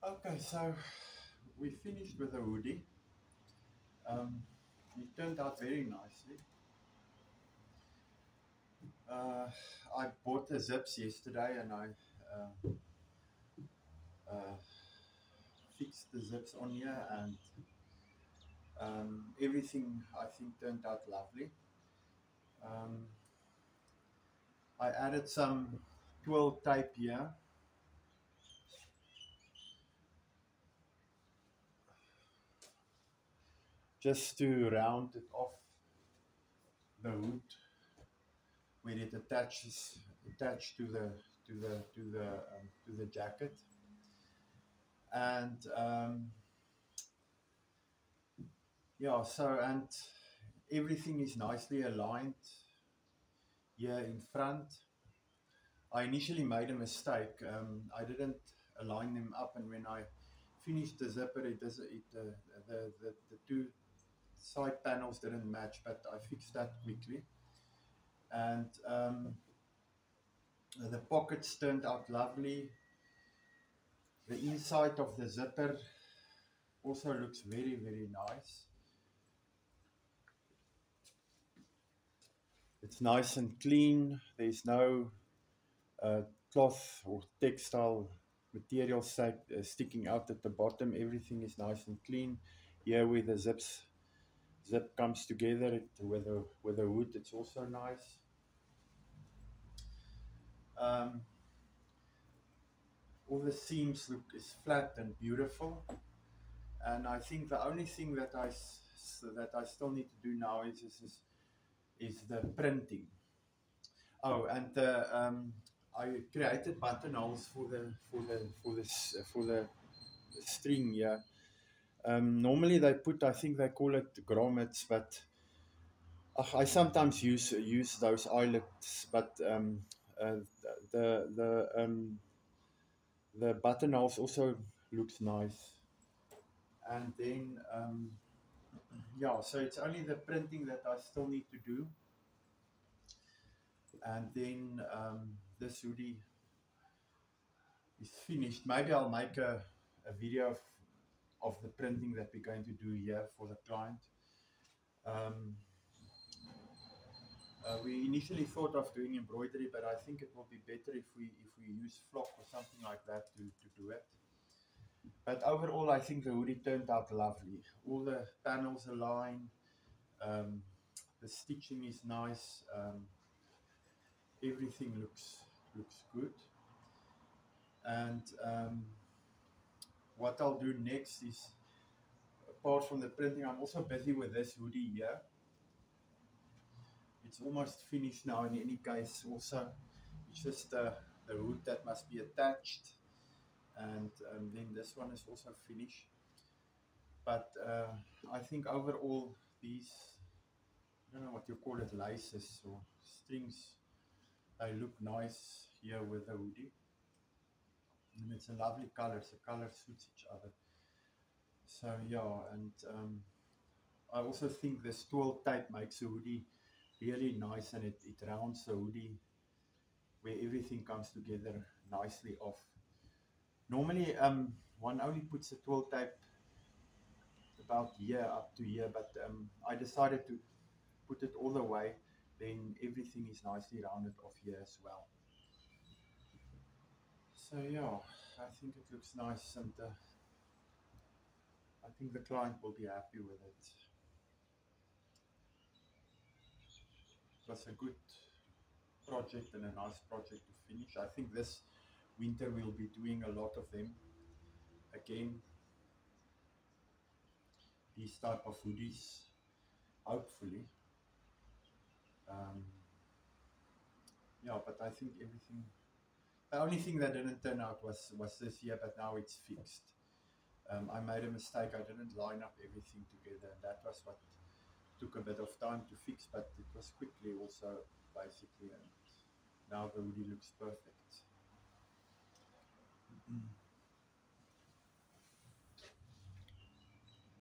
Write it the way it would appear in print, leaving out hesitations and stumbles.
Okay, so we finished with the hoodie. It turned out very nicely. Uh, I bought the zips yesterday and I uh, fixed the zips on here, and everything I think turned out lovely. Um, I added some twill tape here just to round it off the hood where it attaches attached to the jacket. And yeah, so and everything is nicely aligned here in front. I initially made a mistake. I didn't align them up, and when I finished the zipper, the two side panels didn't match, but I fixed that quickly. And the pockets turned out lovely. The inside of the zipper also looks very, very nice. It's nice and clean. There's no cloth or textile material sticking out at the bottom. Everything is nice and clean. Here where the zip comes together with the hood, it's also nice. All the seams look is flat and beautiful. And I think the only thing that I still need to do now is the printing. Oh, and I created buttonholes for the string here. Normally they put, I think they call it grommets, but I sometimes use those eyelets. But the buttonholes also looks nice. And then yeah, so it's only the printing that I still need to do. And then this hoodie is finished. Maybe I'll make a video of the printing that we're going to do here for the client. We initially thought of doing embroidery, but I think it will be better if we use flock or something like that to do it. But overall, I think the hoodie turned out lovely. All the panels align. The stitching is nice. Everything looks good. And what I'll do next is, apart from the printing, I'm also busy with this hoodie here. It's almost finished now in any case. Also, it's just the hood that must be attached, and then this one is also finished. But I think overall these, I don't know what you call it, laces or strings, they look nice here with the hoodie. And it's a lovely color, so color suits each other. So yeah, and I also think this twill tape makes the hoodie really nice, and it rounds the hoodie where everything comes together nicely off. Normally one only puts the twill tape about here up to here, but I decided to put it all the way, then everything is nicely rounded off here as well. So yeah, I think it looks nice, and I think the client will be happy with it. It was a good project and a nice project to finish. I think this winter we'll be doing a lot of them again, these type of hoodies, hopefully. Yeah, but I think everything, the only thing that didn't turn out was this year, but now it's fixed. I made a mistake. I didn't line up everything together, and that was what took a bit of time to fix, but it was quickly also, basically, and now the hoodie looks perfect.